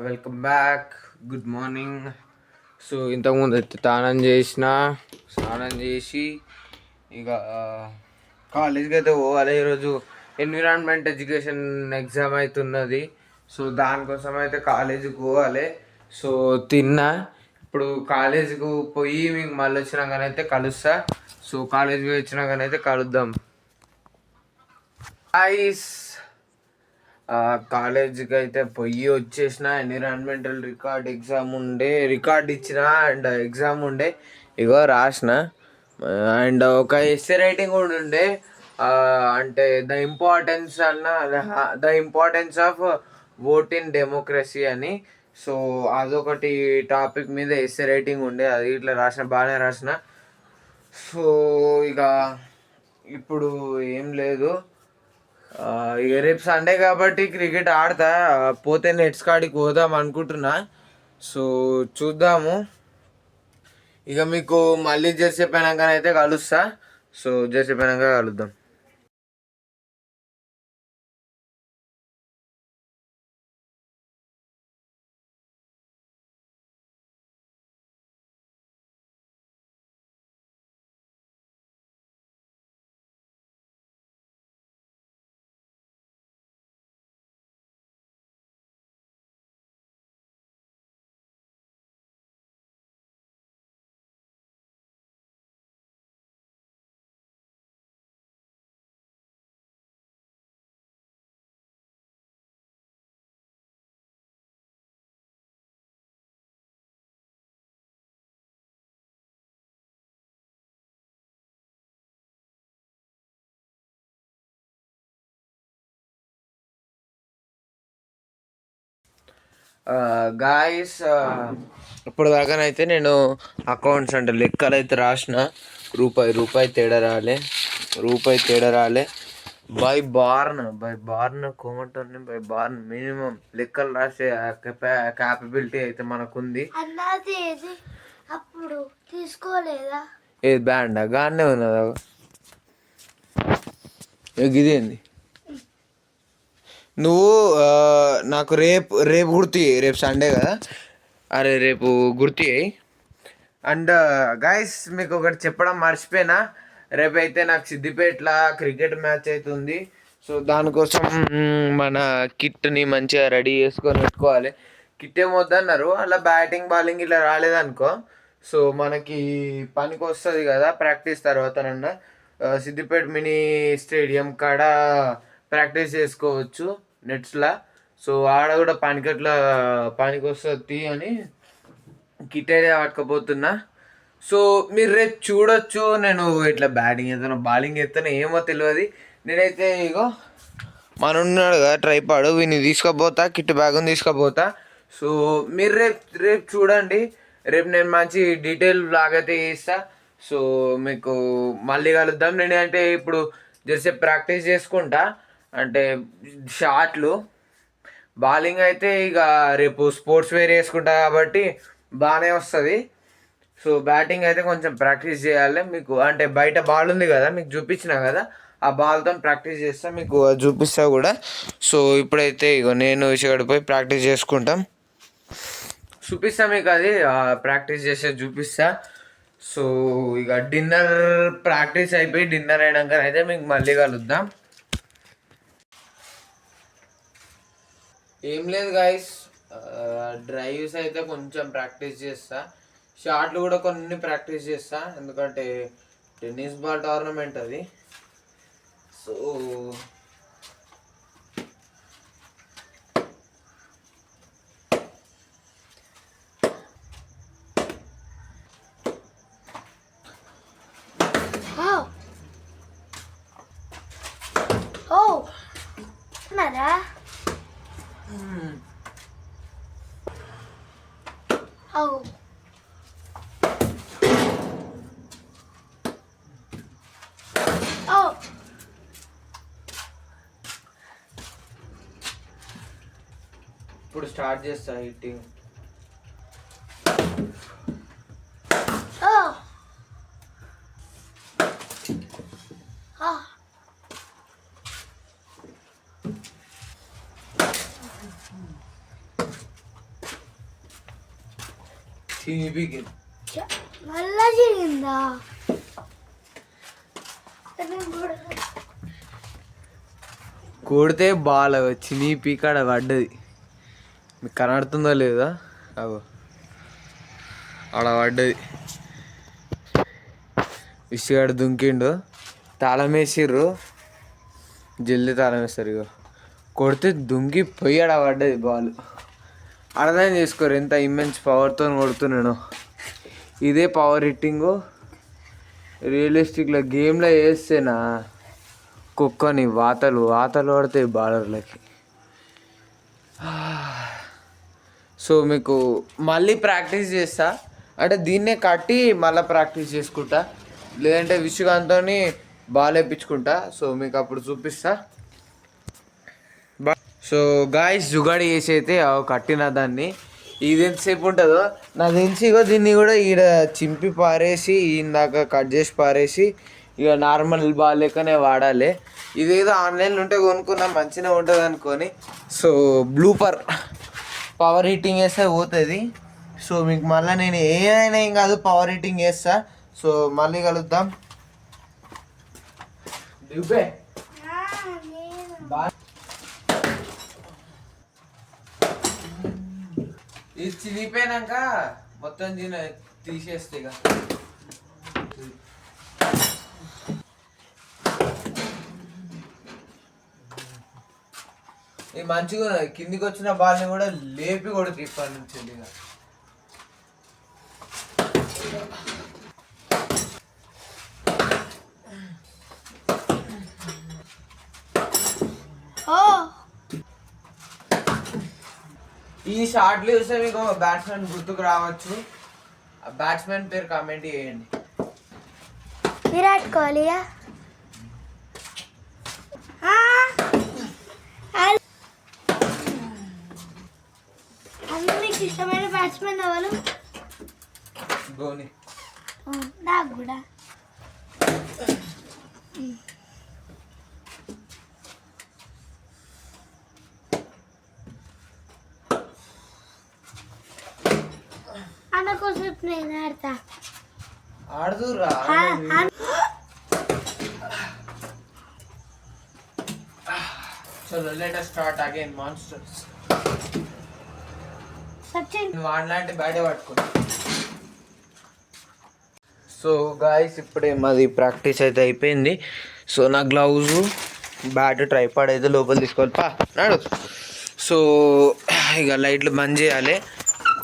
Welcome back. Good morning. So ఇంతకుముందు అయితే స్నానం చేసి ఇక కాలేజ్కి అయితే పోవాలి. ఈరోజు ఎన్విరాన్మెంట్ ఎడ్యుకేషన్ ఎగ్జామ్ అవుతున్నది. సో దానికోసం అయితే కాలేజీకి పోవాలి. సో తిన్నా. ఇప్పుడు కాలేజీకి పోయి మీకు మళ్ళీ వచ్చినాకనైతే కలుస్తా. సో కాలేజీకి వచ్చినాకనైతే కలుద్దాం. ఐస్ కాలేజీకి అయితే పొయ్యి వచ్చేసిన. ఎన్విరాన్మెంటల్ రికార్డ్ ఇచ్చిన అండ్ ఎగ్జామ్ ఉండే ఇగో రాసిన. అండ్ ఒక ఎస్సే రైటింగ్ కూడా ఉండే, అంటే the importance of vote in democracy అని. సో అదొకటి టాపిక్ మీద ఎస్సే రైటింగ్ ఉండే, అది ఇట్లా రాసిన, బాగానే రాసిన. సో ఇక ఇప్పుడు ఏం లేదు. ఇక రేపు సండే కాబట్టి క్రికెట్ ఆడతా. పోతే నెట్స్ కాడికి పోదాం అనుకుంటున్నా. సో చూద్దాము. ఇక మీకు మళ్ళీ జెర్సీ అయినాకనైతే కలుస్తా. సో జెర్సీ అయినాక కలుద్దాం. గాయస్, ఇప్పుడు దాకానైతే నేను అకౌంట్స్ అంటే లెక్కలు అయితే రాసిన. రూపాయి తేడా రాలే. బై బార్న్ కోమటోని బై బార్న్ మినిమం లెక్కలు రాసే క్యాపబిలిటీ అయితే మనకుంది. అప్పుడు తీసుకోలేదా? ఏది బ్యాండా? గానే ఉన్నదా? ఇదేంది? నువ్వు నాకు రేపు గుర్తి, రేపు సండే కదా. అరే రేపు గుర్తి. అండ్ గాయస్, మీకు ఒకటి చెప్పడం మర్చిపోయినా. రేపైతే నాకు సిద్దిపేటలో క్రికెట్ మ్యాచ్ అవుతుంది. సో దానికోసం మన కిట్ని మంచిగా రెడీ చేసుకొని పెట్టుకోవాలి. కిట్ ఏమొద్దన్నారు, అలా బ్యాటింగ్ బాలింగ్ ఇట్లా రాలేదనుకో సో మనకి పనికి వస్తుంది కదా. ప్రాక్టీస్ తర్వాతనన్నా సిద్దిపేట మినీ స్టేడియం కాడ ప్రాక్టీస్ చేసుకోవచ్చు నెట్స్లా. సో ఆడ కూడా పనికి వస్తుంది అని కిట్ అయితే పట్టుకపోతున్నా. సో మీరు రేపు చూడొచ్చు, నేను ఇట్లా బ్యాటింగ్ చేస్తాను బాలింగ్ చేస్తాను ఏమో తెలియదు. నేనైతే ఇగో మన ఉన్నాడు కదా ట్రైపాడు, వీని తీసుకుపోతా, కిట్ బ్యాగ్ని తీసుకుపోతా. సో మీరు రేపు చూడండి. రేపు నేను మంచి డీటెయిల్ బ్లాగ్ అయితే చేస్తా. సో మీకు మళ్ళీ కలుద్దాం. నేనంటే ఇప్పుడు జస్ట్ ప్రాక్టీస్ చేసుకుంటా, అంటే షాట్లు. బౌలింగ్ అయితే ఇక రేపు స్పోర్ట్స్ వేర్ వేసుకుంటా కాబట్టి బాగానే వస్తుంది. సో బ్యాటింగ్ అయితే కొంచెం ప్రాక్టీస్ చేయాలి. మీకు అంటే బయట బాల్ ఉంది కదా, మీకు చూపించిన కదా, ఆ బాల్తో ప్రాక్టీస్ చేస్తా, మీకు చూపిస్తా కూడా. సో ఇప్పుడైతే ఇగో నేను విషయపడిపోయి ప్రాక్టీస్ చేసుకుంటాం. చూపిస్తా మీకు, అది ప్రాక్టీస్ చేసే చూపిస్తా. సో ఇక ప్రాక్టీస్ అయిపోయి డిన్నర్ అయినాక అయితే మీకు మళ్ళీ కలుద్దాం. ఏం లేదు గాయస్, డ్రైవ్స్ అయితే కొంచెం ప్రాక్టీస్ చేస్తా, షాట్లు కూడా కొన్ని ప్రాక్టీస్ చేస్తా, ఎందుకంటే టెన్నిస్ బాల్ టోర్నమెంట్ అది. సో ఇప్పుడు స్టార్ట్ చేస్తా హిట్టింగ్. చినిపికి మళ్ళా జరిగిందా? కొడితే బాల్ చినిపి కాడ పడ్డది. మీకు కనబడుతుందో లేదా? అగో ఆడ పడ్డది. విసిగాడు దుంకిండు. తాళం వేసిర్రు, జల్దీ తాళం వేస్తారు. ఇక కొడితే దుంకి పోయి ఆడ పడ్డది బాల్. అర్థం చేసుకోరు ఎంత ఇమ్మెన్స్ పవర్తో కొడుతున్నాను. ఇదే పవర్ హిట్టింగు. రియలిస్టిక్లో గేమ్లో వేస్తేనా కుక్కని వాతలు పడతాయి బౌలర్లకి. సో మీకు మళ్ళీ ప్రాక్టీస్ చేస్తా, అంటే దీన్నే కట్టి మళ్ళీ ప్రాక్టీస్ చేసుకుంటా, లేదంటే విశ్వకాంత్తో బాల్ వేయించుకుంటా. సో మీకు అప్పుడు చూపిస్తా. సో గాయస్ జుగాడి వేసి అయితే కట్టిన దాన్ని, ఇది ఎంతసేపు ఉంటుందో నాకు తెలిసి. ఇగో దీన్ని కూడా ఈడ చింపి పారేసి ఇందాక కట్ చేసి పారేసి ఇక నార్మల్ బాల్ లెక్కనే వాడాలి. ఇదేదో ఆన్లైన్లో ఉంటే కొనుక్కున్నా మంచిగా ఉంటుంది అనుకొని. సో బ్లూపర్ పవర్ హీటింగ్ వేస్తే పోతుంది. సో మీకు మళ్ళీ నేను ఏమైనా ఏం కాదు పవర్ హీటింగ్ వేస్తా. సో మళ్ళీ కలుద్దాం. దివ్వే ఇది చినిపోయినాక మొత్తం తీసేస్తే ఇక ఇది మంచిగా కిందికి వచ్చిన బాల్ని కూడా లేపి కొడుతుంది ఇప్పటి నుంచి. ఇక ఈ షార్ట్లు చూస్తే మీకు బ్యాట్స్మెన్ గుర్తుకు రావచ్చు. ఆ బ్యాట్స్మెన్ పేరు కామెంట్ చేయండి. విరాట్ కోహ్లీయా? అందరికి ఇష్టమైన బ్యాట్స్మెన్ ఎవరు? ధోని. నాకు కూడా. అన్నకోసేపు నేను ఆడతా. ఆడుదురా. చలో let us start again monsters. Sachin వాడిలాంటి బ్యాటే పట్టుకో. సో గాయస్ ఇప్పుడే మాది ప్రాక్టీస్ అయితే అయిపోయింది. సో నా గ్లౌజు బ్యాట్ ట్రైపాడ్ అయితే లోపల తీసుకోవాలి నాడు. సో ఇక లైట్లు బంద్ చేయాలి.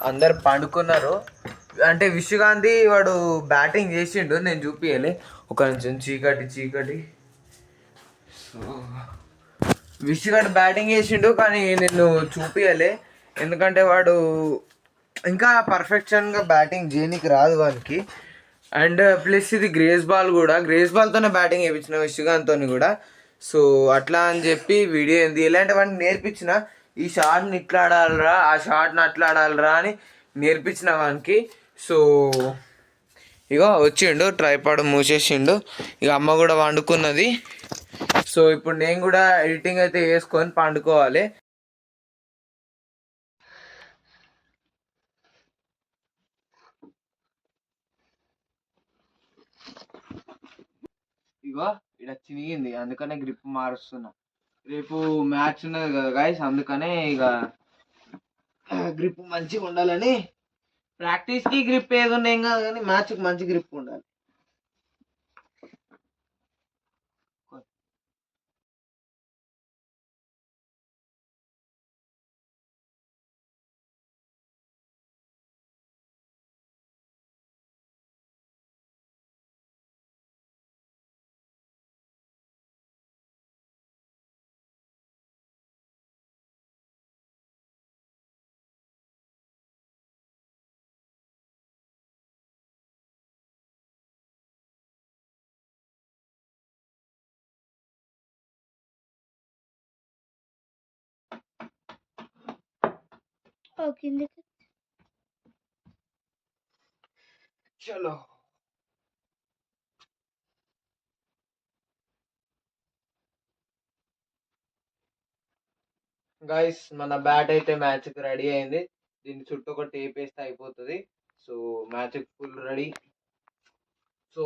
అందరు పండుకున్నారు. అంటే విశ్వకాంతి వాడు బ్యాటింగ్ చేసిండు, నేను చూపించాలి. ఒక నిమిషం. చీకటి. సో విశ్వకాంత్ బ్యాటింగ్ చేసిండు కానీ నేను చూపించాలి, ఎందుకంటే వాడు ఇంకా పర్ఫెక్షన్గా బ్యాటింగ్ చేయనీకి రాదు వానికి. అండ్ ప్లస్ ఇది గ్రేస్ బాల్తోనే బ్యాటింగ్ వేయించిన విశ్వకాంత్తో కూడా. సో అట్లా అని చెప్పి వీడియో ఏంది ఇలాంటి వాడిని నేర్పించిన. ఈ షాట్ని ఇట్లా ఆడాలరా, ఆ షాట్ని అట్లా ఆడాలరా అని నేర్పించిన వానికి. సో ఇక వచ్చిండు, ట్రైపాడ్ మూసేసిండు. ఇక అమ్మ కూడా వండుకున్నది. సో ఇప్పుడు నేను కూడా ఎడిటింగ్ అయితే వేసుకొని పండుకోవాలి. ఇగో ఇక్కడ చినిగింది, అందుకనే గ్రిప్ మారుస్తున్నా. రేపు మ్యాచ్ ఉన్నది కదా గైస్, అందుకనే ఇక గ్రిప్ మంచిగా ఉండాలని. ప్రాక్టీస్కి గ్రిప్ ఏదున్నా ఏం కాదు కానీ మ్యాచ్కి మంచి గ్రిప్ ఉండాలి. చలో గైస్, మన బ్యాట్ అయితే మ్యాచ్కి రెడీ అయింది. దీని చుట్టూ ఒక టేప్ వేస్తే అయిపోతుంది. So match full ready. So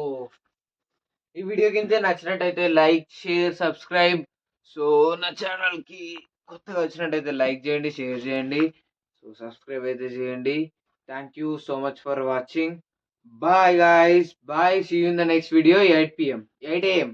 ఈ వీడియో కింద నచ్చినట్టయితే లైక్, షేర్, సబ్స్క్రైబ్. సో నా ఛానల్కి కొత్తగా వచ్చినట్టయితే లైక్ చేయండి, షేర్ చేయండి, సో సబ్స్క్రైబ్ అయితే చేయండి. Thank you so much for watching. Bye guys, bye. See you in the next video 8 PM 8 AM.